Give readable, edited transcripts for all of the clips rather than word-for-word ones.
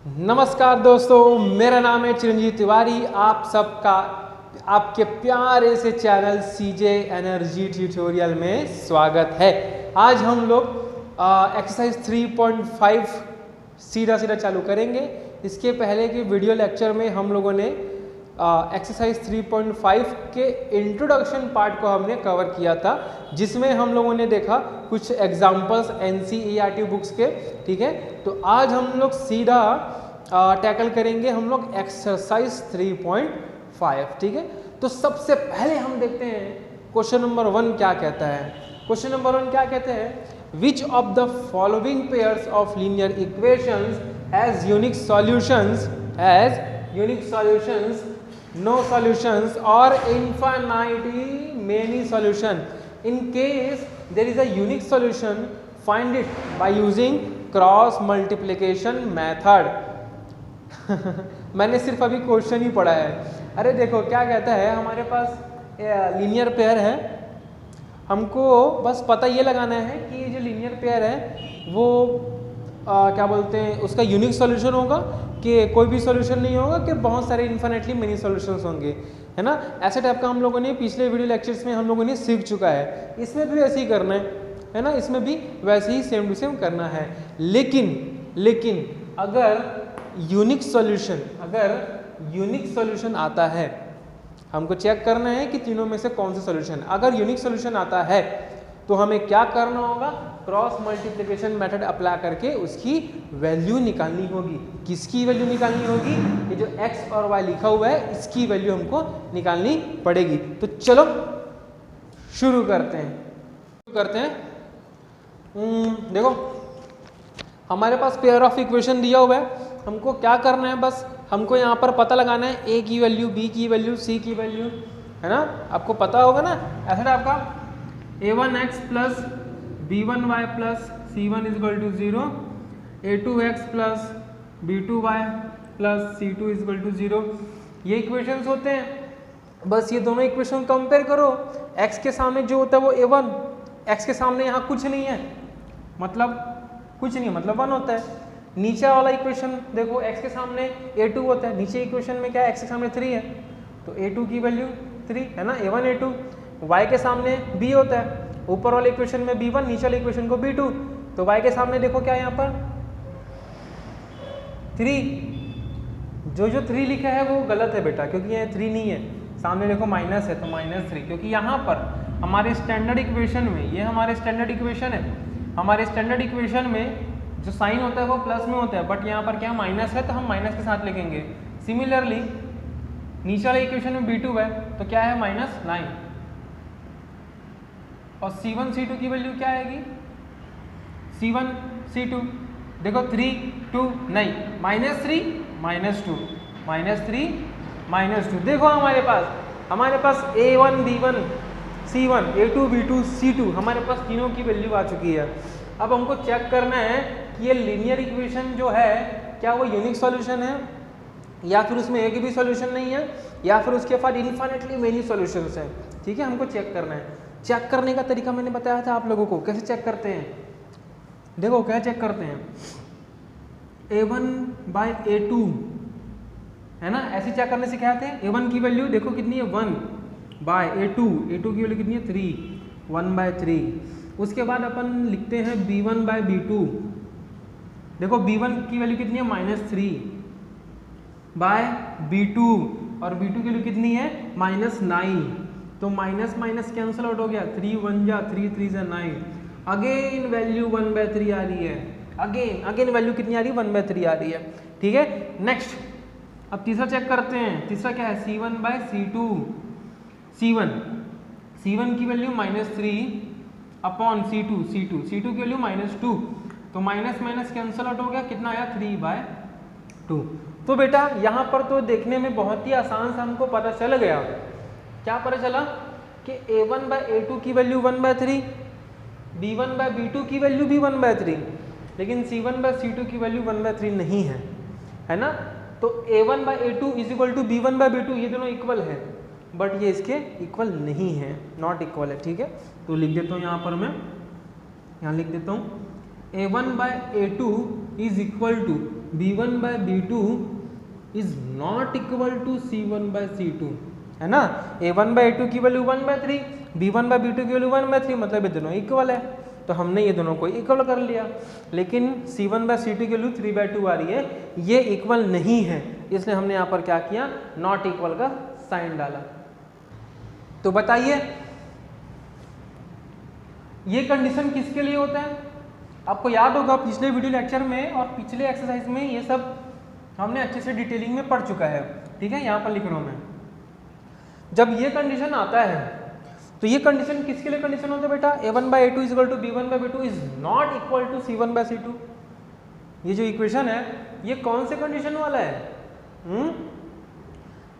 नमस्कार दोस्तों, मेरा नाम है चिरंजीव तिवारी। आप सबका आपके प्यारे से चैनल सीजे एनर्जी ट्यूटोरियल में स्वागत है। आज हम लोग एक्सरसाइज 3.5 सीधा चालू करेंगे। इसके पहले के वीडियो लेक्चर में हम लोगों ने एक्सरसाइज 3.5 के इंट्रोडक्शन पार्ट को हमने कवर किया था, जिसमें हम लोगों ने देखा कुछ एग्जाम्पल्स NCERT बुक्स के। ठीक है, तो आज हम लोग सीधा टैकल करेंगे हम लोग एक्सरसाइज 3.5। ठीक है, तो सबसे पहले हम देखते हैं क्वेश्चन नंबर 1 क्या कहता है। क्वेश्चन नंबर 1 क्या कहते हैं, which of the following pairs of linear equations has unique solutions, no solutions or infinitely many solution. In case there is a unique solution, find it by using cross multiplication method. मैंने सिर्फ अभी question ही पढ़ा है। अरे देखो क्या कहता है, हमारे पास लीनियर पेयर है, हमको बस पता ये लगाना है कि ये जो लीनियर पेयर है वो क्या बोलते हैं, उसका यूनिक सॉल्यूशन होगा कि कोई भी सॉल्यूशन नहीं होगा कि बहुत सारे इन्फिनिटली मेनी सॉल्यूशंस होंगे, है ना। ऐसे टाइप का हम लोगों ने पिछले वीडियो लेक्चर्स में हम लोगों ने सीख चुका है। इसमें भी वैसे ही करना है ना, इसमें भी वैसे ही सेम टू सेम करना है। लेकिन अगर यूनिक सॉल्यूशन आता है, हमको चेक करना है कि तीनों में से कौन सा सॉल्यूशन। अगर यूनिक सॉल्यूशन आता है तो हमें क्या करना होगा, क्रॉस मल्टीप्लिकेशन मेथड अप्लाई करके उसकी वैल्यू निकालनी होगी। किसकी वैल्यू निकालनी होगी, ये जो x और y लिखा हुआ है इसकी वैल्यू हमको निकालनी पड़ेगी। तो चलो शुरू करते हैं। देखो हमारे पास पेयर ऑफ इक्वेशन दिया हुआ है, हमको क्या करना है, बस हमको यहाँ पर पता लगाना है a की वैल्यू, b की वैल्यू, c की वैल्यू, है ना। आपको पता होगा ना, ऐसा आपका a1x plus b1y plus c1 is equal to 0, a2x plus b2y plus c2 is equal to 0। ये इक्वेशंस होते हैं। बस ये दोनों इक्वेशन कंपेयर करो। x के सामने जो होता है वो a1, x के सामने यहाँ कुछ नहीं है, मतलब 1 होता है। नीचे वाला इक्वेशन देखो, x के सामने a2 होता है, नीचे इक्वेशन में क्या है, x के सामने 3 है, तो a2 की वैल्यू 3 है ना, a1 a2। y के सामने b होता है, ऊपर वाले इक्वेशन में b1, नीचे वाले इक्वेशन को b2, तो y के सामने देखो क्या है यहाँ पर 3। जो 3 लिखा है वो गलत है बेटा, क्योंकि यहाँ 3 नहीं है, सामने देखो माइनस है तो -3, क्योंकि यहाँ पर हमारे स्टैंडर्ड इक्वेशन में, ये हमारे स्टैंडर्ड इक्वेशन है, हमारे स्टैंडर्ड इक्वेशन में जो साइन होता है वो प्लस में होता है, बट यहाँ पर क्या माइनस है तो हम माइनस के साथ लिखेंगे। सिमिलरली नीचे वाले इक्वेशन में b2 है तो क्या है -9, और c1 c2 की वैल्यू क्या आएगी, c1 c2 देखो 3 2 नहीं, -3 -2 देखो हमारे पास a1 b1 c1 a2 b2 c2 हमारे पास तीनों की वैल्यू आ चुकी है। अब हमको चेक करना है कि ये लीनियर इक्वेशन जो है क्या वो यूनिक सॉल्यूशन है, या फिर उसमें एक भी सॉल्यूशन नहीं है, या फिर उसके बाद इन्फिनिटली मेनी सॉल्यूशंस हैं। ठीक है, हमको चेक करना है। चेक करने का तरीका मैंने बताया था आप लोगों को, कैसे चेक करते हैं। देखो क्या चेक करते हैं, a1/a2 है ना, ऐसे चेक करने सिखाए थे। a1 की वैल्यू देखो कितनी है, 1/a2, a2 की वैल्यू कितनी है 3, 1/3। उसके बाद अपन लिखते हैं b1/b2, देखो b1 की वैल्यू कितनी है -3/b2, और b2 की वैल्यू कितनी है -9, तो माइनस कैंसिल आउट हो गया, 3 1 जा 3 3 जा 9। अगेन वैल्यू 1/3 आ रही है, अगेन वैल्यू कितनी आ रही है, 1/3 आ रही है। ठीक है, नेक्स्ट अब तीसरा चेक करते हैं। तीसरा क्या है, c1/c2, c1 की वैल्यू -3 अपॉन c2 की वैल्यू -2, तो माइनस कैंसिल आउट हो गया, कितना आया 3/2। तो बेटा यहाँ पर तो देखने में बहुत ही आसान से हमको पता चल गया, क्या पता चला कि a1/a2 की वैल्यू 1/3, b1/b2 की वैल्यू भी 1/3, लेकिन c1/c2 की वैल्यू 1/3 नहीं है, है ना। तो a1/a2 इक्वल टू b1/b2 ये दोनों इक्वल है, बट ये इसके इक्वल नहीं है, नॉट इक्वल है। ठीक है, तो लिख देता हूँ यहाँ पर, मैं यहाँ लिख देता हूँ a1/a2 is equal to B1/B2 is not equal to C1/C2, है ना। A1/A2 की वैल्यू 1/3, B1/B2 की वैल्यू 1/3, मतलब ये दोनों इक्वल है, तो हमने ये दोनों को इक्वल कर लिया। लेकिन C1/C2 की वैल्यू 3/2 आ रही है, ये इक्वल नहीं है, इसलिए हमने यहाँ पर क्या किया, नॉट इक्वल का साइन डाला। तो बताइए ये कंडीशन किसके लिए होता है? आपको याद होगा पिछले वीडियो लेक्चर में और पिछले एक्सरसाइज में ये सब हमने अच्छे से डिटेलिंग में पढ़ चुका है, ठीक है। यहाँ पर लिख रहा हूँ मैं, जब ये कंडीशन आता है तो ये कंडीशन किसके लिए कंडीशन होता है बेटा? A1/A2 is equal to B1/B2 is not equal to C1/C2। ये जो इक्वेशन है ये कौन से कंडीशन वाला है?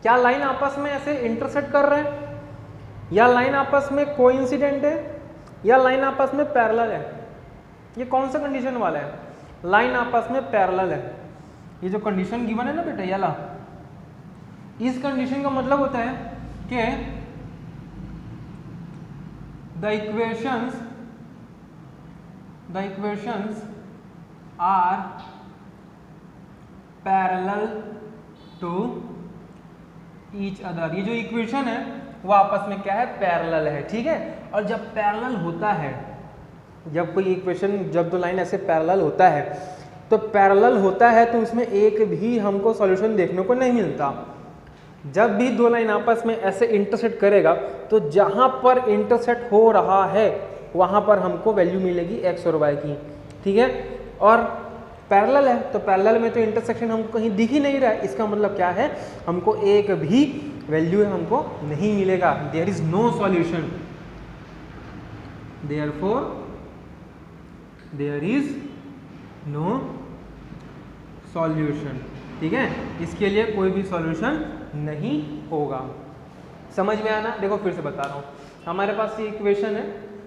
क्या लाइन आपस में ऐसे इंटरसेक्ट कर रहे हैं, या लाइन आपस में कोइंसिडेंट है, या लाइन आपस में पैरेलल है? ये कौन सा कंडीशन वाला है? लाइन आपस में पैरेलल है। ये जो कंडीशन गिवन है ना बेटा ये वाला, इस कंडीशन का मतलब होता है कि the equations are parallel to each other। ये जो इक्वेशन है वो आपस में क्या है, पैरेलल है, ठीक है। और जब पैरेलल होता है, जब कोई इक्वेशन, जब दो लाइन ऐसे पैरेलल होता है, तो पैरेलल होता है तो उसमें एक भी हमको सॉल्यूशन देखने को नहीं मिलता। जब भी दो लाइन आपस में ऐसे इंटरसेक्ट करेगा तो जहां पर इंटरसेक्ट हो रहा है वहां पर हमको वैल्यू मिलेगी x और y की, ठीक है। और पैरेलल है तो पैरेलल में तो इंटरसेक्शन हमको कहीं दिख ही नहीं रहा है, इसका मतलब क्या है, हमको एक भी वैल्यू हमको नहीं मिलेगा। There is no solution, therefore there is no solution, ठीक है। इसके लिए कोई भी सॉल्यूशन नहीं होगा। समझ में आना? देखो फिर से बता रहा हूँ, हमारे पास ये इक्वेशन है,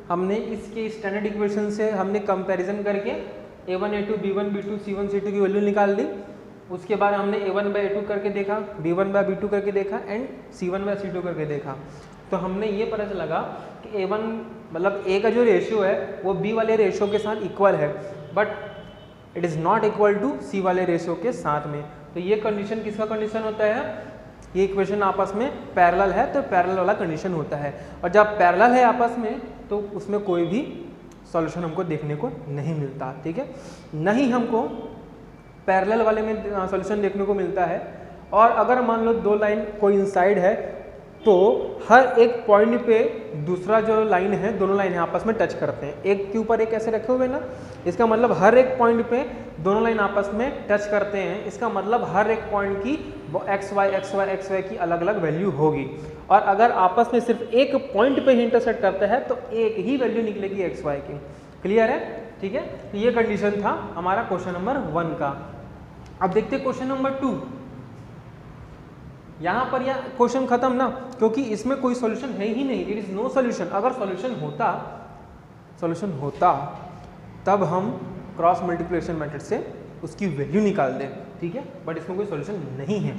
हमने इसके स्टैंडर्ड इक्वेशन से हमने कंपैरिजन करके A1/A2 B1/B2 C1/C2 की वैल्यू निकाल दी। उसके बाद हमने A1/A2 करके देखा, B1/B2 करके देखा एंड C1/C2 करके देखा। तो हमने ये पता चला कि A1 मतलब A का जो रेशियो है वो B वाले रेशियो के साथ इक्वल है, but it is not equal to C वाले रेशियो के साथ में। तो ये कंडीशन किसका कंडीशन होता है? ये इक्वेशन आपस में पैरेलल है तो पैरेलल वाला कंडीशन होता है। और जब पैरेलल है आपस में तो उसमें कोई भी सॉल्यूशन हमको देखने को नहीं मिलता, ठीक है। नहीं हमको पैरेलल वाले में सॉल्यूशन देखने को मिलता है। और अगर मान लो दो लाइन कोइंसाइड है तो हर एक पॉइंट पे दूसरा जो लाइन है, दोनों लाइन आपस में टच करते हैं, एक के ऊपर एक ऐसे रखे हुए ना, इसका मतलब हर एक पॉइंट पे दोनों लाइन आपस में टच करते हैं। इसका मतलब हर एक पॉइंट की एक्स वाई की अलग अलग वैल्यू होगी। और अगर आपस में सिर्फ एक पॉइंट पे ही इंटरसेक्ट करते हैं तो एक ही वैल्यू निकलेगी एक्स वाई की। क्लियर है? ठीक है। तो ये कंडीशन था हमारा क्वेश्चन नंबर 1 का। अब देखते हैं क्वेश्चन नंबर 2। यहाँ पर यह क्वेश्चन खत्म ना, क्योंकि इसमें कोई सॉल्यूशन है ही नहीं, इट इज नो सॉल्यूशन। अगर सॉल्यूशन होता तब हम क्रॉस मल्टीप्लिकेशन मेथड से उसकी वैल्यू निकाल दें, ठीक है। बट इसमें कोई सॉल्यूशन नहीं है।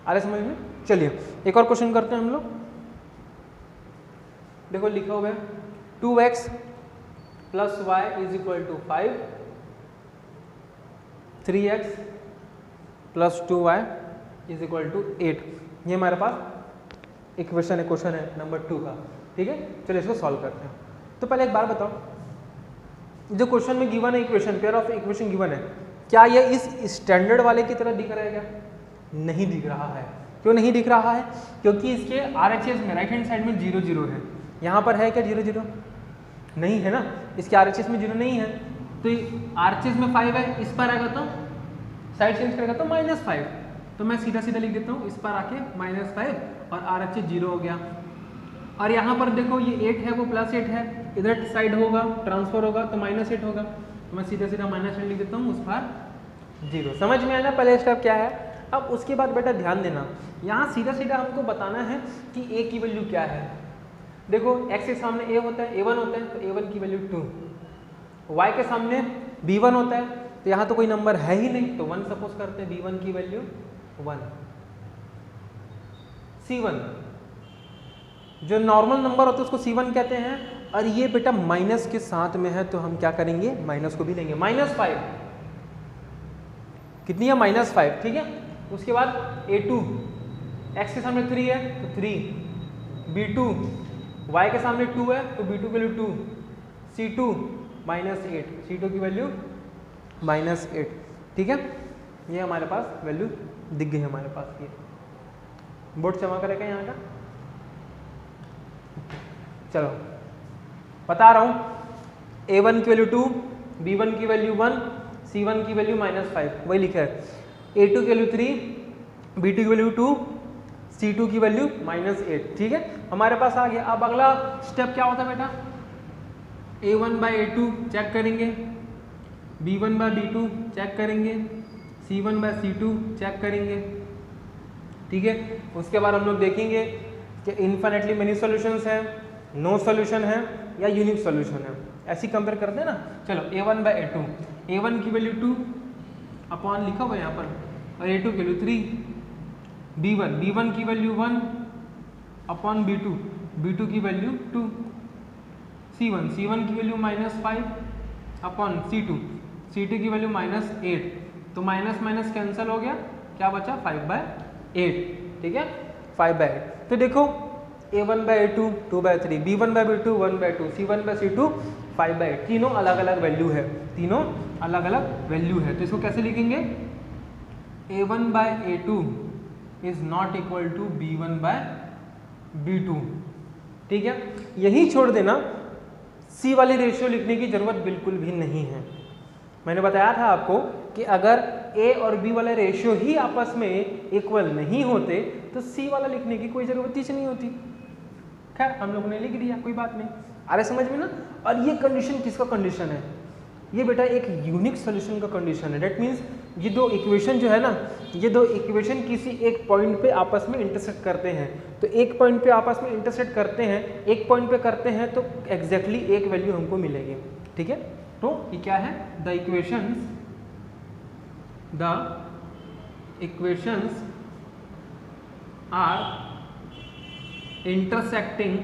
आ रहे समझ में? चलिए एक और क्वेश्चन करते हैं हम लोग। देखो लिखा हुआ है 2x + y = 5, 3x + 2y = 8। ये हमारे पास इक्वेशन है, क्वेश्चन है नंबर 2 का, ठीक है। चलिए इसको सॉल्व करते हैं। तो पहले एक बार बताओ, जो क्वेश्चन में गिवन है equation, pair of equation given है, क्या ये इस स्टैंडर्ड वाले की तरह दिख रहा है क्या? नहीं दिख रहा है। क्यों नहीं दिख रहा है? क्योंकि इसके RHS में राइट हैंड साइड में 0 0 है। यहाँ पर है क्या 0 0? नहीं है ना, इसके RHS में 0 नहीं है। तो RHS में 5 है, इस पर आएगा तो साइड चेंज करेगा तो -5। तो मैं सीधा सीधा लिख देता हूँ, इस पर आके -5 और RHS 0 हो गया। और यहाँ पर देखो ये 8 है, वो +8 है, इधर साइड होगा ट्रांसफर होगा तो -8 होगा। तो मैं सीधा सीधा -8 लिख देता हूँ, उस पर 0। समझ में आया ना पहले स्टेप क्या है? अब उसके बाद बेटा ध्यान देना, यहाँ सीधा सीधा हमको बताना है कि a की वैल्यू क्या है। देखो x के सामने a होता है, a1 होता है, तो a1 की वैल्यू 2, y के सामने b1 होता है, तो यहाँ तो कोई नंबर है ही नहीं, तो 1 सपोज करते हैं, b1 की वैल्यू 1। c1 जो नॉर्मल नंबर होता है उसको c1 कहते हैं, और ये बेटा माइनस के साथ में है तो हम क्या करेंगे, माइनस को भी लेंगे। -5 कितनी है -5, ठीक है। उसके बाद A2 x के सामने 3 है तो 3, B2 y के सामने 2 है तो B2 की वैल्यू 2, C2 -8, C2 की वैल्यू -8, ठीक है। ये हमारे पास वैल्यू दिख गई हमारे पास। ये बोर्ड जमा करेगा यहाँ का, चलो बता रहा हूँ। A1 की वैल्यू 2, B1 की वैल्यू 1, C1 की वैल्यू -5, वही लिखा है। A2 की वैल्यू 3, B2 की वैल्यू 2, C2 की वैल्यू -8, ठीक है। हमारे पास आ गया। अब अगला स्टेप क्या होता है बेटा, A1/A2 चेक करेंगे, B1/B2 चेक करेंगे, C1/C2 चेक करेंगे, ठीक है। उसके बाद हम लोग देखेंगे कि इन्फिनिटली मेनी सॉल्यूशंस हैं, नो सॉल्यूशन है या यूनिक सॉल्यूशन है, ऐसी कंपेयर करते हैं ना। चलो A1/A2, A1 की वैल्यू 2 अपॉन लिखा हुआ यहाँ पर, और A2 की वैल्यू 3, B1 की वैल्यू 1 अपॉन B2, B2 की वैल्यू 2, C1 की वैल्यू -5 अपॉन C2 की वैल्यू -8, तो माइनस कैंसिल हो गया, क्या बचा 5/8, ठीक है 5/8। तो देखो A1/A2 2/3, B1/B2 1/2, C1/C2 5/8, तीनों अलग अलग वैल्यू है, तीनों अलग अलग वैल्यू है। तो इसको कैसे लिखेंगे, A1/A2 is not equal to B1/B2, ठीक है। यही छोड़ देना, C वाली रेशियो लिखने की जरूरत बिल्कुल भी नहीं है। मैंने बताया था आपको कि अगर A और B वाले रेशियो ही आपस में इक्वल नहीं होते तो C वाला लिखने की कोई ज़रूरत ही नहीं होती। खैर हम लोगों ने लिख दिया, कोई बात नहीं, आ रहे समझ में ना। और ये कंडीशन किसका कंडीशन है, ये बेटा एक यूनिक सॉल्यूशन का कंडीशन है। डेट मीन्स ये दो इक्वेशन जो है ना, ये दो इक्वेशन किसी एक पॉइंट पे आपस में इंटरसेक्ट करते हैं। तो एक पॉइंट पे आपस में इंटरसेक्ट करते हैं, एक पॉइंट पे करते हैं तो एग्जैक्टली एक वैल्यू हमको मिलेगी, ठीक है। तो ये क्या है, the equations are intersecting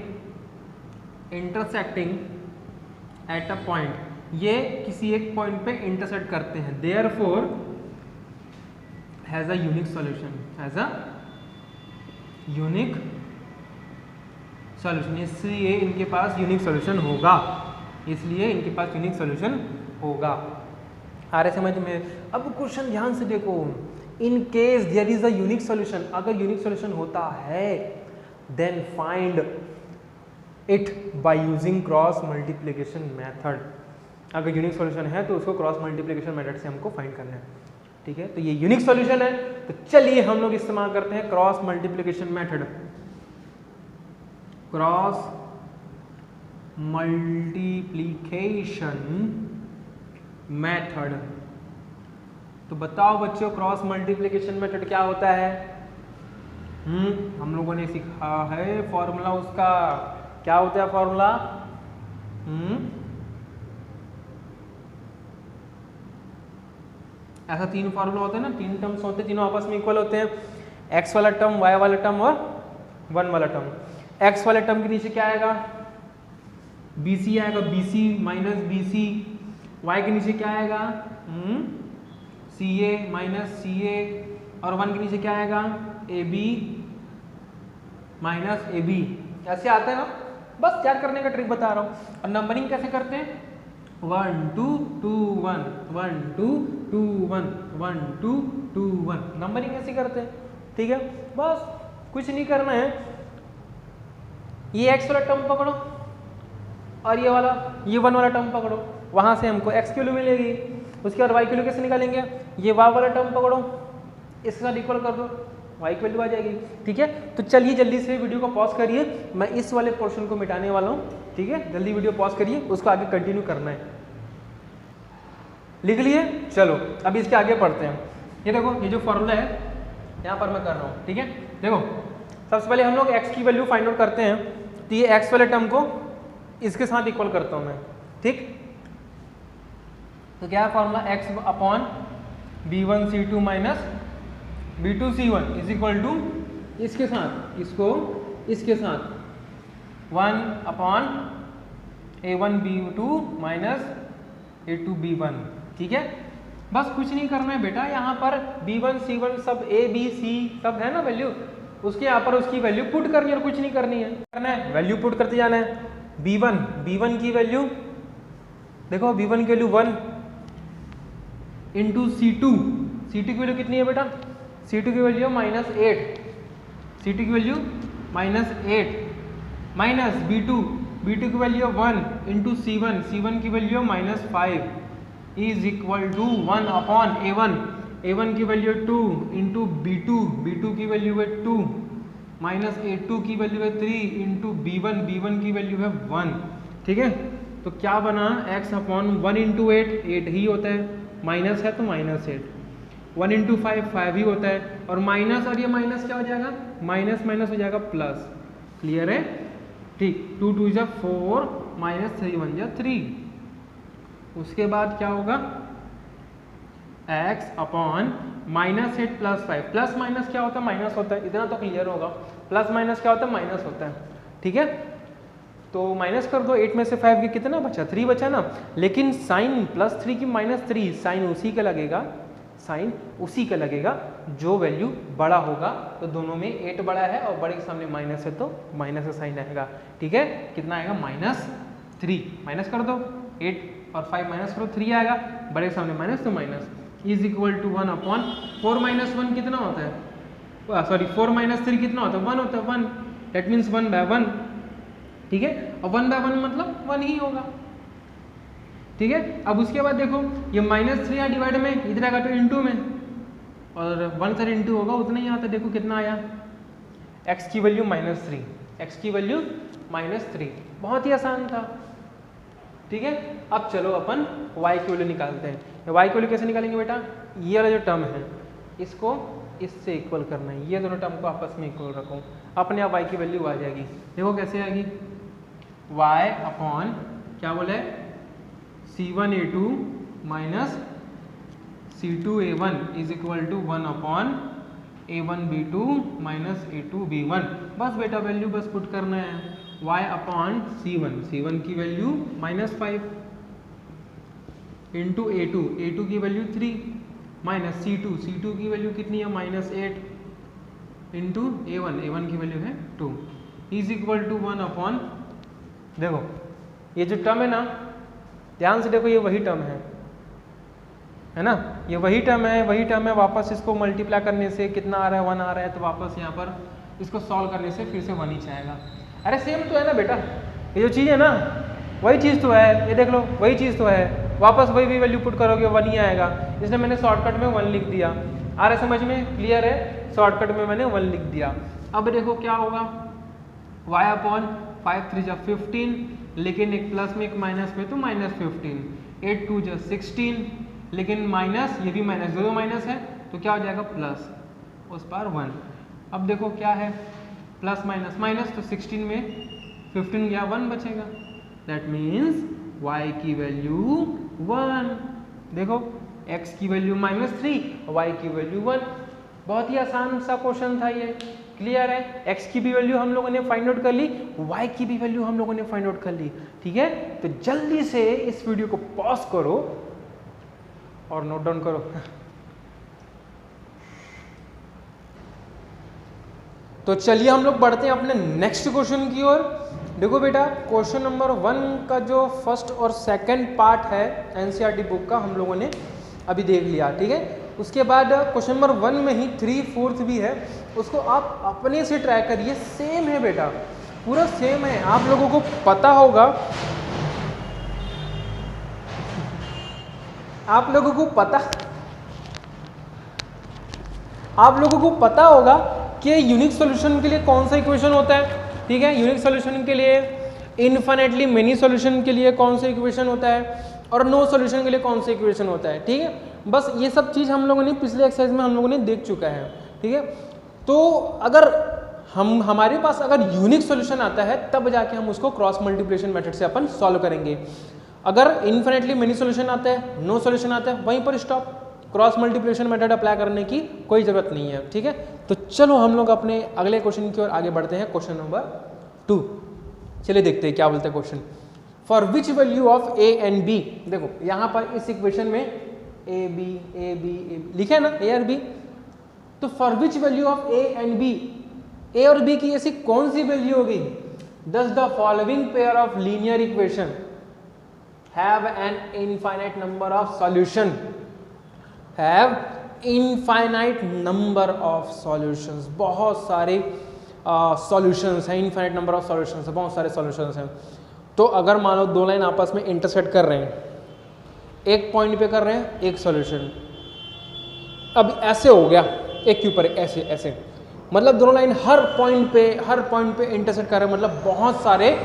at a point, ये किसी एक पॉइंट पे इंटरसेक्ट करते हैं, therefore has a unique solution, इसलिए इनके पास यूनिक सॉल्यूशन होगा, आ रहे समझ में। अब क्वेश्चन ध्यान से देखो, in case there is a unique solution, अगर यूनिक सॉल्यूशन होता है then find it by using cross multiplication method. अगर यूनिक सॉल्यूशन है तो उसको क्रॉस मल्टीप्लिकेशन मेथड से हमको फाइंड करना है, ठीक है। तो ये यूनिक सॉल्यूशन है, तो चलिए हम लोग इस्तेमाल करते हैं cross multiplication method. Cross multiplication method, तो बताओ बच्चों क्रॉस मल्टीप्लिकेशन मेथड क्या होता है। हम लोगों ने सीखा है फॉर्मूला उसका, क्या होता है फॉर्मूला, ऐसा तीन फॉर्मूला होते हैं ना, तीन टर्म्स होते हैं, तीनों आपस में इक्वल होते हैं, x वाला टर्म, y वाला टर्म और 1 वाला टर्म। x वाले टर्म के नीचे क्या आएगा, bc आएगा, bc माइनस bc, y के नीचे क्या आएगा, ca माइनस ca, और 1 के नीचे क्या आएगा, ab माइनस ab। ऐसे आता है ना, बस याद करने का ट्रिक बता रहा हूँ। और नंबरिंग कैसे करते हैं, 1 2 2 1 1 2 2 1 1 2 2 1, नंबरिंग कैसे करते हैं, ठीक है। बस कुछ नहीं करना है, ये x वाला टर्म पकड़ो और ये 1 वाला टर्म पकड़ो, वहां से हमको x की वैल्यू मिलेगी। उसके बाद y की वैल्यू कैसे निकालेंगे, ये y वाला टर्म पकड़ो, इसके साथ इक्वल कर दो, y की वैल्यू आ जाएगी, ठीक है। तो चलिए जल्दी से वीडियो को पॉज करिए, मैं इस वाले पोर्शन को मिटाने वाला हूँ, ठीक है। जल्दी वीडियो पॉज करिए, उसको आगे कंटिन्यू करना है। लिख लिए, चलो अब इसके आगे पढ़ते हैं। ये देखो, ये जो फॉर्मूला है यहाँ पर मैं कर रहा हूँ, ठीक है। देखो सबसे पहले हम लोग x की वैल्यू फाइंड आउट करते हैं, तो ये x वाले टर्म को इसके साथ इक्वल करता हूँ मैं, ठीक। तो क्या है formula, x upon b1c2 minus b2c1 is equal to इसके साथ, इसके साथ 1 अपॉन a1b2 माइनस a2b1, ठीक है। बस कुछ नहीं करना है बेटा, यहाँ पर B1 C1 सब A B C सब है ना वैल्यू, उसके यहाँ पर उसकी वैल्यू पुट करनी है और कुछ नहीं करनी है, करना है वैल्यू पुट करते जाना है। B1 की वैल्यू देखो, B1 की वैल्यू 1 इंटू C2 की वैल्यू कितनी है बेटा, C2 की वैल्यू -8, C2 की वैल्यू -8 माइनस B2 की वैल्यू 1 इंटू C1 की value -5 is equal to 1 upon A1 की वैल्यू 2 इंटू B2 की वैल्यू है 2 माइनस A2 की वैल्यू है 3 इंटू B1 की वैल्यू है 1। ठीक है, तो क्या बना x अपॉन 1 इंटू 8 ही होता है, माइनस है तो -8, 1 इंटू 5 ही होता है, और माइनस, और ये माइनस क्या हो जाएगा, माइनस हो जाएगा प्लस। क्लियर है, ठीक, 2 2 जा 4 -3 1 जा 3। उसके बाद क्या होगा, x upon -8 plus 5, plus minus क्या होता है, माइनस होता है, इतना तो क्लियर होगा, प्लस माइनस क्या होता है, माइनस होता है। ठीक है, तो माइनस कर दो, 8 में से 5 के कितना बचा, 3 बचा ना, लेकिन साइन +3 की -3, साइन उसी का लगेगा, साइन उसी का लगेगा जो वैल्यू बड़ा होगा, तो दोनों में 8 बड़ा है और बड़े के सामने माइनस है तो माइनस का साइन आएगा। ठीक है, कितना आएगा, -3, माइनस कर दो, 8 और 5 माइनस करो, 3 आएगा, बड़े के सामने माइनस तो minus, is equal to 1 upon 4 - 1 कितना होता है, सॉरी 4 - 3 कितना होता है, 1 होता है, 1, दैट मीन्स 1/1। ठीक है, और 1/1 मतलब 1 ही होगा। ठीक है, अब उसके बाद देखो ये -3 यहाँ डिवाइड में, इधर आएगा तो इंटू में, और 1 से इंटू होगा उतना ही आता है। देखो कितना आया, x की वैल्यू -3, x की वैल्यू -3, बहुत ही आसान था। ठीक है, अब चलो अपन y की वैल्यू निकालते हैं। y की वैल्यू कैसे निकालेंगे बेटा, ये वाला जो टर्म है इसको इससे इक्वल करना है, ये दोनों टर्म को आपस में इक्वल रखो, अपने आप y की वैल्यू आ जाएगी। देखो कैसे आएगी, y अपॉन क्या बोले, C1A2 minus C2A1 is equal to 1 upon A1B2 minus A2B1। बस बेटा वैल्यू बस पुट करना है, y अपॉन C1 की वैल्यू -5 इंटू A2 की वैल्यू 3 माइनस C2 की वैल्यू कितनी है, -8 इंटू A1 की वैल्यू है 2 इज इक्वल टू 1 अपॉन, देखो ये जो टर्म है ना, ध्यान से देखो, ये वही टर्म है ना, ये वही टर्म है, वापस इसको मल्टीप्लाई करने से कितना आ रहा है, 1 आ रहा है, तो वापस यहाँ पर इसको सॉल्व करने से फिर से 1 ही आएगा। अरे सेम तो है ना बेटा, ये जो चीज़ है ना वही चीज़ तो है, ये देख लो वही चीज़ तो है, वापस वही भी वैल्यू पुट करोगे 1 ही आएगा, इसलिए मैंने शॉर्टकट में 1 लिख दिया। आ रहा है समझ में, क्लियर है, शॉर्टकट में मैंने 1 लिख दिया। अब देखो क्या होगा, y अपॉन 5 3 जा 15, लेकिन एक प्लस में एक माइनस में तो -15, 8 2 जा 16, लेकिन माइनस, ये भी माइनस, दो माइनस है तो क्या हो जाएगा प्लस, उस पर 1। अब देखो क्या है, प्लस माइनस माइनस, तो 16 में 15 गया, 1 बचेगा, दैट मीन्स y की वैल्यू 1। देखो x की वैल्यू -3, y की वैल्यू 1। बहुत ही आसान सा क्वेश्चन था ये, क्लियर है। x की भी वैल्यू हम लोगों ने फाइंड आउट कर ली, y की भी वैल्यू हम लोगों ने फाइंड आउट कर ली। ठीक है, तो जल्दी से इस वीडियो को पॉज करो और नोट डाउन करो। तो चलिए हम लोग बढ़ते हैं अपने नेक्स्ट क्वेश्चन की ओर। देखो बेटा, क्वेश्चन नंबर 1 का जो फर्स्ट और सेकंड पार्ट है एनसीईआरटी बुक का हम लोगों ने अभी देख लिया। ठीक है, उसके बाद क्वेश्चन नंबर 1 में ही 3 4 भी है, उसको आप अपने से ट्राई करिए। सेम है बेटा, पूरा सेम है। आप लोगों को पता होगा, आप लोगों को पता होगा कि यूनिक सॉल्यूशन के लिए कौन सा इक्वेशन होता है। ठीक है, यूनिक सॉल्यूशन के लिए, इनफिनिटली मेनी सॉल्यूशन के लिए कौन सा इक्वेशन होता है, और नो सॉल्यूशन के लिए कौन सा इक्वेशन होता है। ठीक है, बस ये सब चीज़ हम लोगों ने पिछले एक्सरसाइज में हम लोगों ने देख चुका है। ठीक है, तो अगर हमारे पास अगर यूनिक सॉल्यूशन आता है तब जाके हम उसको क्रॉस मल्टीप्लिकेशन मेथड से अपन सॉल्व करेंगे। अगर इनफिनिटली मेनी सॉल्यूशन आता है, नो सॉल्यूशन आता है, वहीं पर stop. Cross multiplication method apply करने की कोई ज़रूरत नहीं है। ठीक है, तो चलो हम लोग अपने अगले क्वेश्चन की ओर आगे बढ़ते हैं। क्वेश्चन नंबर 2, चलिए देखते हैं क्या बोलते हैं question. For which value of a and b, देखो यहाँ पर इस इक्वेशन में ए बी लिखे है ना, ए और बी। तो for which value of A and B, A और बी की ऐसी कौन सी वैल्यू होगी? Thus the following pair of linear equation have an infinite number of solution, have infinite number of solutions, बहुत सारे solutions हैं, infinite number of solutions है, बहुत सारे solutions हैं। तो अगर मान लो दो लाइन आपस में इंटरसेक्ट कर रहे हैं, एक पॉइंट पे कर रहे हैं एक सॉल्यूशन, अब ऐसे हो गया एक के ऊपर ऐसे ऐसे, मतलब दोनों लाइन हर पॉइंट पे इंटरसेक्ट कर रहे हैं, मतलब बहुत सारे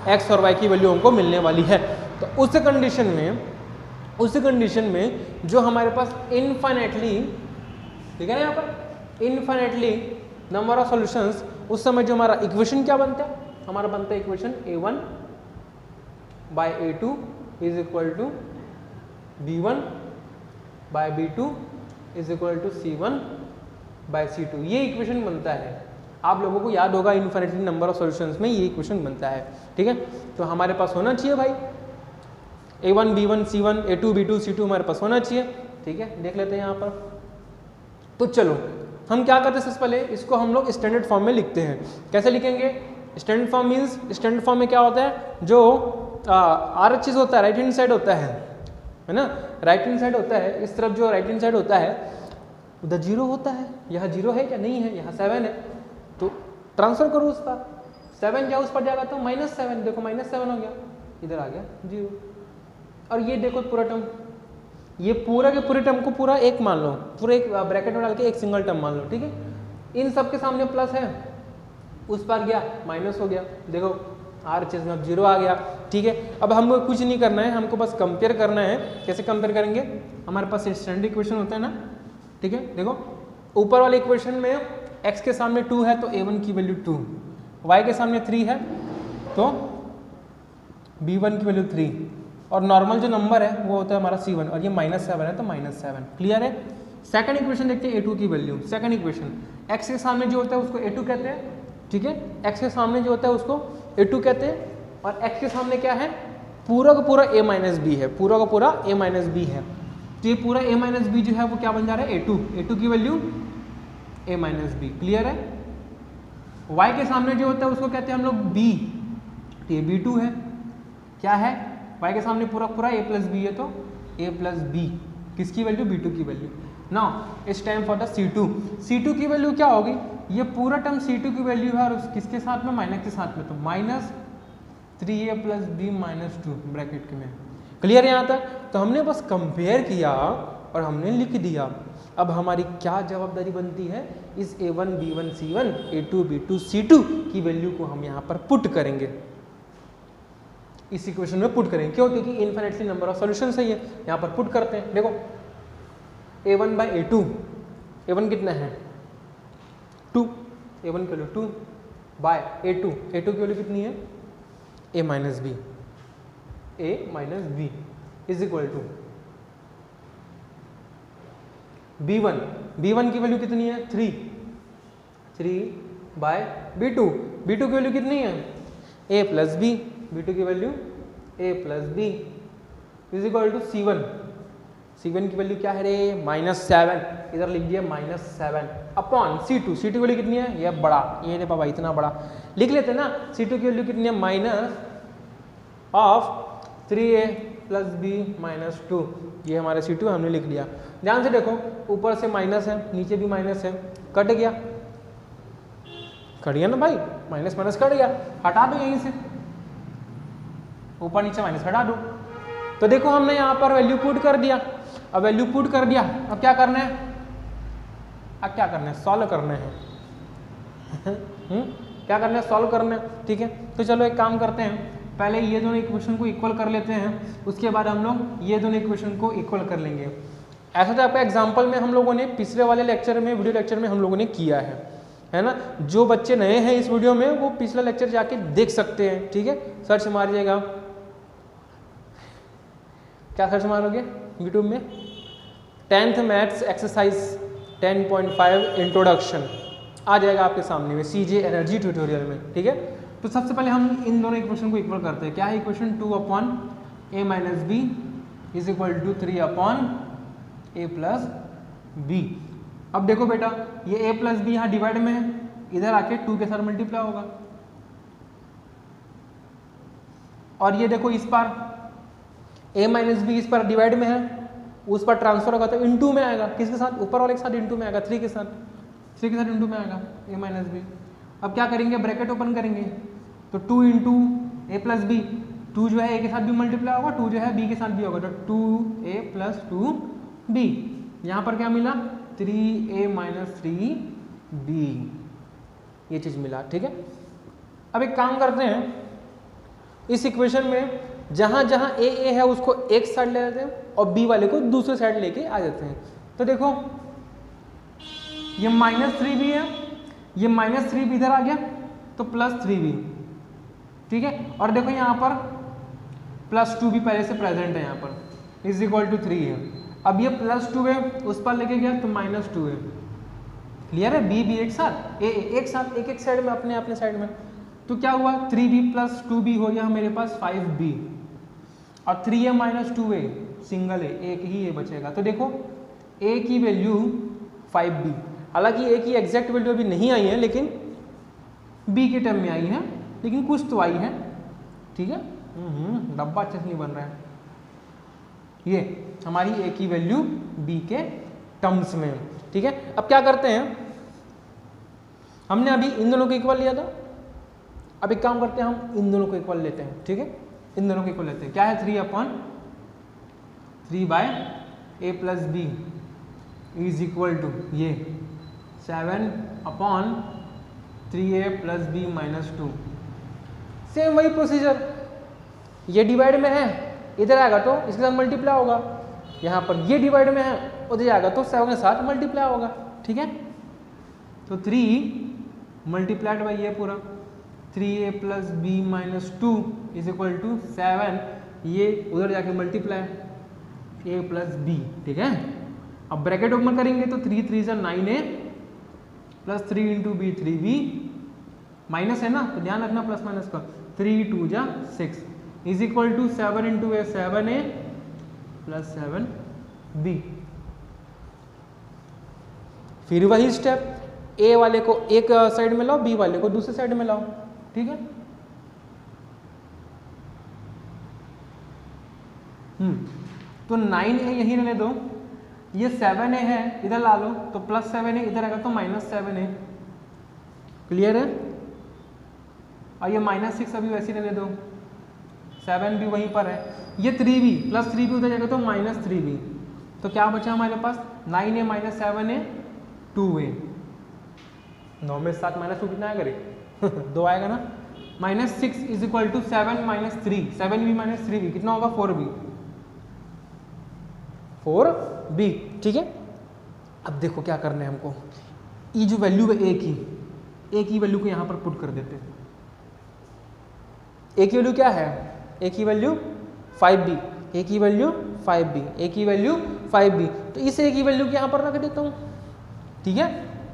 x और y की वैल्यू हमको मिलने वाली है। तो उस कंडीशन में जो हमारे पास इनफाइनेटली, ठीक है ना, यहाँ पर इनफाइनेटली नंबर ऑफ सॉल्यूशंस, उस समय जो हमारा इक्वेशन क्या बनता है? हमारा बनता है equation a1 by a2 is equal to b1 by b2 is equal to c1 by c2। ये इक्वेशन बनता है, आप लोगों को याद होगा इनफिनिटी नंबर ऑफ सॉल्यूशंस में ये इक्वेशन बनता है, ठीक है। तो हमारे पास होना चाहिए भाई a1 b1 c1 a2 b2 c2 हमारे पास होना चाहिए, ठीक है। देख लेते हैं यहाँ पर। तो चलो हम क्या करते हैं, सबसे पहले इसको हम लोग स्टैंडर्ड फॉर्म में लिखते हैं। कैसे लिखेंगे? Standard form means, standard form में क्या होता है, जो आर चीज होता है राइट हैंड साइड होता है ना, राइट हैंड साइड होता है, इस तरफ जो राइट हैंड साइड होता है उधर जीरो होता है, यहाँ जीरो है क्या? नहीं है, यहाँ 7 है, तो ट्रांसफर करो उस पर, 7 क्या उस पर जाएगा तो -7, देखो -7 हो गया, इधर आ गया 0। और ये देखो पूरा टर्म, ये पूरा के पूरे टर्म को पूरा एक मान लो, पूरा एक ब्रैकेट में डाल के एक सिंगल टर्म मान लो, ठीक है। इन सब के सामने प्लस है, उस पर गया माइनस हो गया, देखो आर चीज में अब 0 आ गया, ठीक है। अब हमको कुछ नहीं करना है, हमको बस कंपेयर करना है। कैसे कंपेयर करेंगे? हमारे पास स्टैंडर्ड इक्वेशन होता है ना, ठीक है। देखो ऊपर वाले इक्वेशन में x के सामने 2 है तो a1 की वैल्यू 2, y के सामने 3 है तो b1 की वैल्यू 3, और नॉर्मल जो नंबर है वो होता है हमारा c1, और ये -7 है तो -7। क्लियर है? सेकंड इक्वेशन देखते हैं a2 की वैल्यू। सेकंड इक्वेशन, x के सामने जो होता है उसको a2 कहते हैं, ठीक है। x के सामने जो होता है उसको a2 कहते हैं, और x के सामने क्या है? पूरा का पूरा a - b है, पूरा का पूरा a - b है। तो ये पूरा a - b जो है वो क्या बन जा रहा है? a2 की वैल्यू a - b। क्लियर है? y के सामने जो होता है उसको कहते हैं हम लोग b, तो ये b2 है। क्या है? y के सामने पूरा पूरा a + b है तो a + b, किसकी वैल्यू? b2 की value. Now it's time for the c2 की वैल्यू क्या होगी? ये पूरा टर्म c2 की वैल्यू है, और किसके साथ में? माइनस के साथ में, तो -3a + b - 2 ब्रैकेट में। क्लियर है यहाँ तक? तो हमने बस कंपेयर किया और हमने लिख दिया। अब हमारी क्या जवाबदारी बनती है? इस a1 b1 c1 a2 b2 c2 की वैल्यू को हम यहाँ पर पुट करेंगे, इस इक्वेशन में पुट करेंगे। क्यों? क्योंकि इनफिनिटली नंबर ऑफ सॉल्यूशंस है ये, यहाँ पर पुट करते हैं। देखो a1 by a2, a1 कितना है? 2, a1 की वैल्यू 2 बाय a2 की वैल्यू कितनी है? a - b is equal to b1 की वैल्यू कितनी है? 3 बाय b2 की वैल्यू कितनी है? a + b, b2 की value a + b is equal to c1 की वैल्यू क्या है रे? -7, इधर लिख दिया -7 अपॉन c2 की वैल्यू कितनी है? ये बड़ा, ये बाबा इतना बड़ा लिख लेते हैं ना। c2 की वैल्यू कितनी है? -3a + b - 2, ये हमारा c2 हमने लिख लिया। ध्यान से देखो, ऊपर से माइनस है, नीचे भी माइनस है, कट गया ना भाई, माइनस कट गया, हटा दो यहीं से, ऊपर नीचे माइनस हटा दो। तो देखो हमने यहाँ पर वैल्यू पुट कर दिया। अब वैल्यू पुट कर दिया, अब क्या करना है? सॉल्व करना है क्या करना है? सॉल्व करना है, ठीक है। तो चलो एक काम करते हैं, पहले ये दोनों इक्वेशन को इक्वल कर लेते हैं, उसके बाद हम लोग ये दोनों इक्वेशन को इक्वल कर लेंगे। ऐसा तो आपका एग्जाम्पल में हम लोगों ने पिछले वाले लेक्चर में, वीडियो लेक्चर में हम लोगों ने किया है ना। जो बच्चे नए हैं इस वीडियो में वो पिछला लेक्चर जाके देख सकते हैं, ठीक है। सर्च मारिएगा, क्या सर्च मारोगे यूट्यूब में? 10th मैथ्स एक्सरसाइज 10.5 इंट्रोडक्शन आ जाएगा आपके सामने में, CJ एनर्जी ट्यूटोरियल में, ठीक है। तो सबसे पहले हम इन दोनों इक्वेशन को इक्वल करते हैं। क्या है equation? 2 upon a - b is equal to 3 upon A plus B. अब देखो बेटा ये ए प्लस बी यहाँ डिवाइड में है, इधर आके 2 के साथ मल्टीप्लाई होगा, और ये देखो इस पार a माइनस बी इस पर डिवाइड में है, उस पर ट्रांसफर होगा तो इनटू में आएगा, किसके साथ, ऊपर वाले के साथ इनटू में आएगा, 3 के साथ इनटू में आएगा a माइनस बी। अब क्या करेंगे, ब्रैकेट ओपन करेंगे तो 2 इंटू ए प्लस बी, 2 जो है ए के साथ भी मल्टीप्लाई होगा, 2 जो है बी के साथ भी होगा, तो 2a प्लस 2b। यहाँ पर क्या मिला, 3a माइनस 3b, ये चीज़ मिला। ठीक है, अब एक काम करते हैं, इस इक्वेशन में जहाँ जहाँ ए है उसको एक साइड ले लेते हैं और बी वाले को दूसरे साइड लेके आ जाते हैं। तो देखो ये -3b है, ये -3b इधर आ गया तो +3b। ठीक है, और देखो यहाँ पर +2b पहले से प्रेजेंट है, यहाँ पर इज इक्वल टू 3 है। अब ये +2 है उस पर लेके गया तो -2 है। क्लियर है, बी एक साथ, ए एक साथ, एक साइड में, अपने अपने साइड में। तो क्या हुआ, 3b + 2b हो गया मेरे पास 5b, और 3a माइनस 2a सिंगल है, एक ही ए बचेगा। तो देखो a की वैल्यू 5b, हालांकि a की एग्जैक्ट वैल्यू अभी नहीं आई है, लेकिन b के टर्म में आई है, लेकिन कुछ तो आई है। ठीक है, डब्बा चटनी बन रहा है। ये हमारी a की वैल्यू b के टर्म्स में। ठीक है, अब क्या करते हैं, हमने अभी इन दोनों को इक्वल लिया था, अब एक काम करते हैं, हम इन दोनों को इक्वल लेते हैं। ठीक है, इन दोनों को इक्वल लेते हैं। क्या है, 3/3 a plus B is equal to ये 7/3a plus B minus 2। Same वही प्रोसीजर, ये डिवाइड में है, इधर आएगा तो इसके साथ मल्टीप्लाई होगा, यहाँ पर ये डिवाइड में है, उधर जाएगा तो 7 के साथ मल्टीप्लाई होगा। ठीक है, तो 3 मल्टीप्लाइड बाई ये पूरा 3a plus B minus 2 is equal to 7, ये उधर जाके मल्टीप्लाई a प्लस बी। ठीक है, अब ब्रैकेट ओपन करेंगे तो 3 3 जा 9a plus 3 into B 3b, minus है ना तो ध्यान रखना प्लस माइनस का, 3 2 जा 6 is equal to 7 into A 7a plus 7b। फिर वही स्टेप, a वाले को एक साइड में लाओ, b वाले को दूसरे साइड में लाओ। ठीक है, तो 9a यही रहने दो, ये 7a है इधर ला लो तो +7a, इधर आएगा तो -7a। क्लियर है, और ये -6 अभी वैसे रहने दो, 7 भी वहीं पर है, ये 3b प्लस 3b उधर जाएगा तो -3b। तो क्या बचा हमारे पास, 9a माइनस 7a 2a, 9 में 7 -2 कितना आएगा रे 2 आएगा ना, -6 is equal to 7 minus 3, 7b minus 3b कितना होगा 4b। ठीक है, अब देखो क्या करना है हमको, ये जो वैल्यू है a की वैल्यू को यहाँ पर पुट कर देते हैं। a की वैल्यू क्या है, a की वैल्यू 5b, a की वैल्यू 5b, a की वैल्यू 5b, तो इस a की वैल्यू को यहाँ पर रख देता हूँ। ठीक है,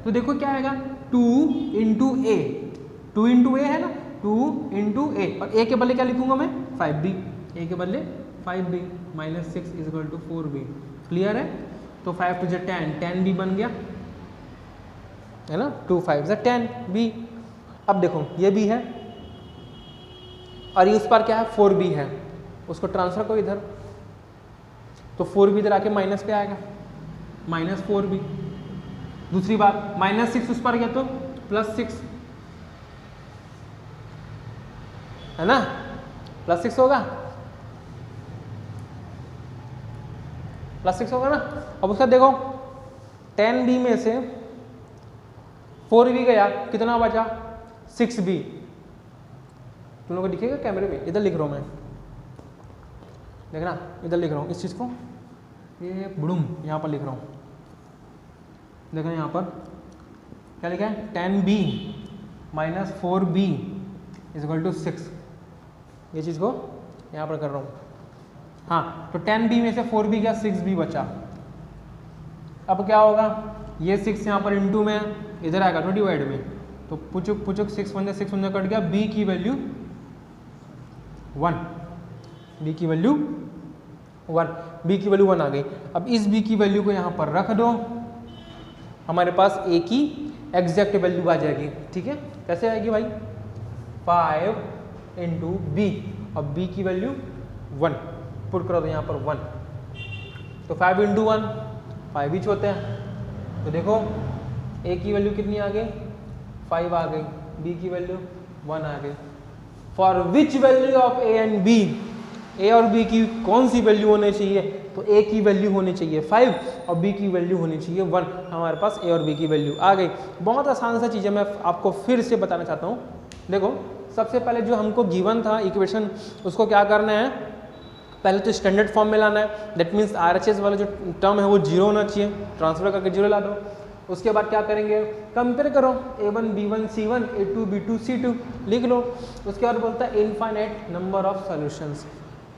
तो देखो क्या आएगा, 2 इंटू ए, 2 इंटू ए है ना, 2 इंटू ए, और a के बदले क्या लिखूंगा मैं 5b, a के बदले 5b minus 6 is equal to 4b। Clear है, तो 5 to 10, 10b बन गया है ना, 2 5 10b। अब देखो ये भी है और ये उस पर क्या है 4b है, उसको ट्रांसफर करो इधर, तो 4b इधर आके माइनस पे आएगा, -4b। दूसरी बात, -6 उस पर गया तो +6 है ना, +6 होगा, +6 होगा ना। अब उसका देखो 10b में से 4b गया, कितना बचा 6b। तुम लोगों को दिखेगा कैमरे में, इधर लिख रहा हूँ मैं, देखना इधर लिख रहा हूँ इस चीज़ को, ये बुड़ुम यहाँ पर लिख रहा हूँ, देखो यहाँ पर क्या लिखा है, 10b minus 4b is equal to 6, ये चीज़ को यहाँ पर कर रहा हूँ। हाँ, तो 10b में से 4b गया, 6b बचा। अब क्या होगा, ये 6 यहाँ पर इंटू में इधर आएगा तो डिवाइड में, तो पुचुक पुचुक 6 1 कट गया, b की वैल्यू 1, b की वैल्यू 1, b की वैल्यू 1 आ गई। अब इस b की वैल्यू को यहाँ पर रख दो, हमारे पास a की एग्जैक्ट वैल्यू आ जाएगी। ठीक है, कैसे आएगी भाई? 5 इंटू बी, अब b की वैल्यू 1 पुट करो तो यहाँ पर 1, तो 5 इंटू 1 5 ही होते हैं। तो देखो a की वैल्यू कितनी आ गई? 5 आ गई, b की वैल्यू 1 आ गई। For which value of a and b, a और b की कौन सी वैल्यू होनी चाहिए? तो a की वैल्यू होनी चाहिए 5 और b की वैल्यू होनी चाहिए 1। हमारे पास a और b की वैल्यू आ गई। बहुत आसान सा चीज़ है, मैं आपको फिर से बताना चाहता हूँ। देखो सबसे पहले जो हमको गिवन था इक्वेशन, उसको क्या करना है? पहले तो स्टैंडर्ड फॉर्म में लाना है। दैट मीन्स RHS वाला जो टर्म है वो 0 होना चाहिए, ट्रांसफर करके 0 ला दो। उसके बाद क्या करेंगे? कंपेयर करो a1 b1 c1 a2 b2 c2 लिख लो। उसके बाद बोलता है इनफाइनाइट नंबर ऑफ सॉल्यूशंस।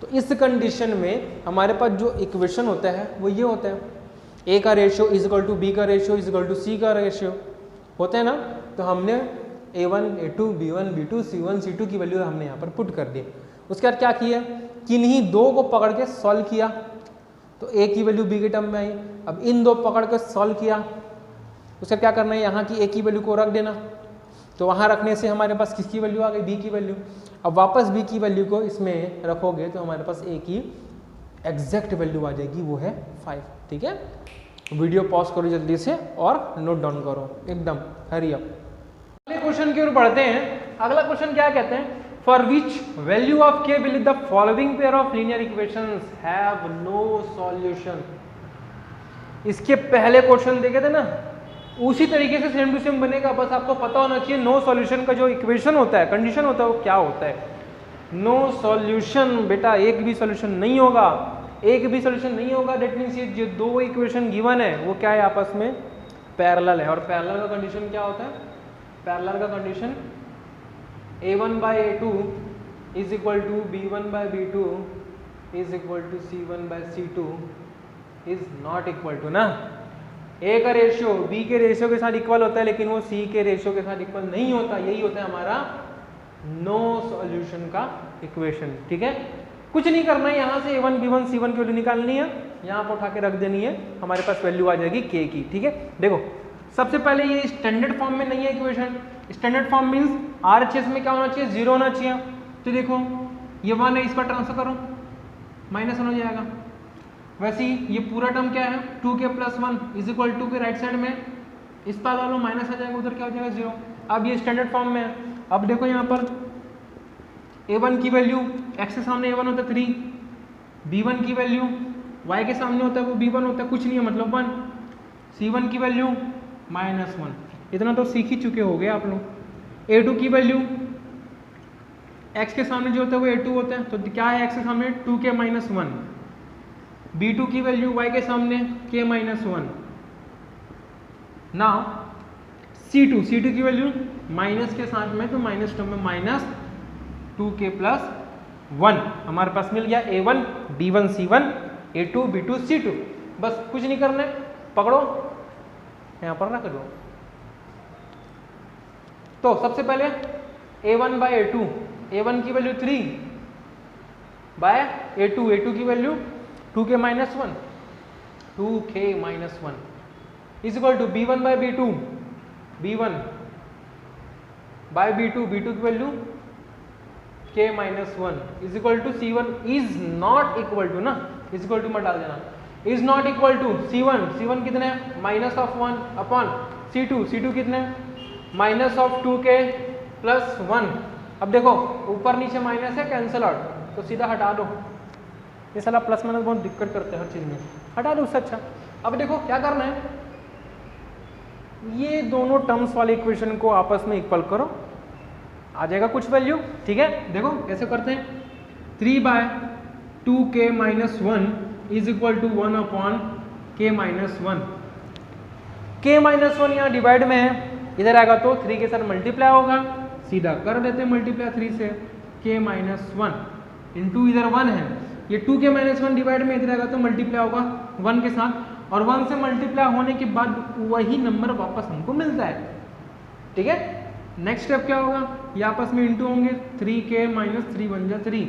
तो इस कंडीशन में हमारे पास जो इक्वेशन होता है वो ये होता है, a का ratio is equal to b का ratio is equal to c का रेशियो होता है ना। तो हमने a1 a2 b1 b2 c1 c2 की वैल्यू हमने यहाँ पर पुट कर दी। उसके बाद क्या किया? किन्हीं दो को पकड़ के सॉल्व किया, तो a की वैल्यू b के टर्म में आई। अब इन दो पकड़ के सॉल्व किया, उसका क्या करना है? यहाँ की a की वैल्यू को रख देना, तो वहाँ रखने से हमारे पास किसकी वैल्यू आ गई? b की वैल्यू। अब वापस b की वैल्यू को इसमें रखोगे तो हमारे पास a की एग्जैक्ट वैल्यू आ जाएगी, वो है 5। ठीक है, वीडियो पॉज करो जल्दी से और नोट डाउन करो, एकदम हरी अप। अगले क्वेश्चन की ओर बढ़ते हैं। अगला क्वेश्चन क्या कहते हैं? For which value of k will the following pair of linear equations have no solution. इसके पहले क्वेश्चन देखे थे ना, उसी तरीके से सेम टू सेम बनेगा, बस आपको पता होना चाहिए नो सॉल्यूशन का जो इक्वेशन होता है, कंडीशन होता है, वो क्या होता है। नो सॉल्यूशन बेटा, एक भी सॉल्यूशन नहीं होगा, एक भी सॉल्यूशन नहीं होगा। दैट मीन्स ये जो दो इक्वेशन गिवन है वो क्या है? आपस में पैरेलल है। और पैरेलल का कंडीशन क्या होता है? पैरेलल का condition a1 by a2 is equal to b1 by b2 is equal to c1 by c2 is not equal to ना। a का रेशियो b के रेशियो के साथ इक्वल होता है, लेकिन वो c के रेशियो के साथ इक्वल नहीं होता। यही होता है हमारा नो सॉल्यूशन का इक्वेशन। ठीक है, कुछ नहीं करना है, यहाँ से a1 b1 c1 की वैल्यू निकालनी है, यहाँ पर उठा के रख देनी है, हमारे पास वैल्यू आ जाएगी k की। ठीक है, देखो सबसे पहले ये स्टैंडर्ड फॉर्म में नहीं है equation. Standard form means RHS में क्या होना चाहिए? 0 होना चाहिए। तो देखो ये 1 है, इस पर ट्रांसफर करो, -1 हो जाएगा। वैसे ही ये पूरा टर्म क्या है? 2k + 1 इज इक्वल टू के राइट साइड में इस पर डालो, माइनस आ जाएगा, उधर क्या हो जाएगा? 0। अब ये स्टैंडर्ड फॉर्म में है। अब देखो यहाँ पर a1 की वैल्यू x के सामने a1 होता है 3, b1 की वैल्यू y के सामने होता है वो b1 होता है, कुछ नहीं है मतलब 1, c1 की वैल्यू -1। इतना तो सीख ही चुके हो गए आप लोग। a2 की वैल्यू x के सामने जो होता है वो a2 होता है, तो क्या है x के सामने? 2k - 1। b2 की वैल्यू y के सामने k - 1। नाउ c2 की वैल्यू माइनस के साथ में, तो माइनस टर्म में -2k + 1 हमारे पास मिल गया। a1 b1 c1 a2 b2 c2। बस कुछ नहीं करना है, पकड़ो यहाँ पर रख दो। तो सबसे पहले a1 by a2, a1 की वैल्यू 3 बाय a2 की value 2k - 1 2k - 1 is equal to b1 by b2 b1 by b2 की value k - 1 is equal to c1 is not equal to ना, इज इक्वल टू मत डाल देना, is not equal to c1 कितने हैं? -1 upon c2 कितने हैं? -2k + 1। अब देखो ऊपर नीचे माइनस है, कैंसिल आउट, तो सीधा हटा दो। ये साला प्लस माइनस बहुत दिक्कत करते हैं हर चीज़ में, हटा दो उससे अच्छा। अब देखो क्या करना है, ये दोनों टर्म्स वाले इक्वेशन को आपस में इक्वल करो, आ जाएगा कुछ वैल्यू। ठीक है, देखो कैसे करते हैं। 3/2k - 1 is equal to 1/k - 1। k - 1 यहाँ डिवाइड में है, इधर आएगा तो 3 के साथ मल्टीप्लाई होगा, सीधा कर देते हैं मल्टीप्लाई 3 से, k - 1 इंटू इधर 1 है, ये 2k - 1 डिवाइड में इधर आएगा तो मल्टीप्लाई होगा 1 के साथ, और 1 से मल्टीप्लाई होने के बाद वही नंबर वापस हमको मिलता है। ठीक है, नेक्स्ट स्टेप क्या होगा? ये आपस में इंटू होंगे, 3k - 3 बन जाए 3,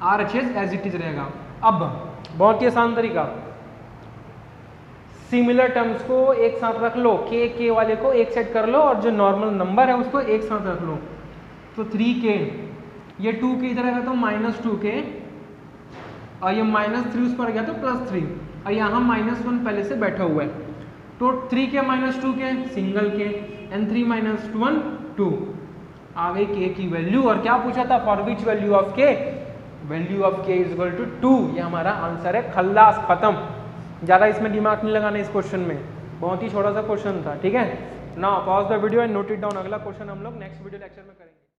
RHS एज इट इज रहेगा। अब बहुत ही आसान तरीका, सिमिलर टर्म्स को एक साथ रख लो, के वाले को एक सेट कर लो और जो नॉर्मल नंबर है उसको एक साथ रख लो। तो 3k, ये 2k इधर आएगा तो -2k, और ये -3 उस पर गया तो +3, और यहाँ -1 पहले से बैठा हुआ है, तो 3k -2k single k, and 3 - 1 2, आ गई k की वैल्यू। और क्या पूछा था, for which value of k, value of k is equal to 2। ये हमारा आंसर है, खल्लास, खत्म। ज़्यादा इसमें दिमाग नहीं लगाना इस क्वेश्चन में, बहुत ही छोटा सा क्वेश्चन था, ठीक है। Now pause the video and note it down. अगला क्वेश्चन हम लोग नेक्स्ट वीडियो लेक्चर में करेंगे।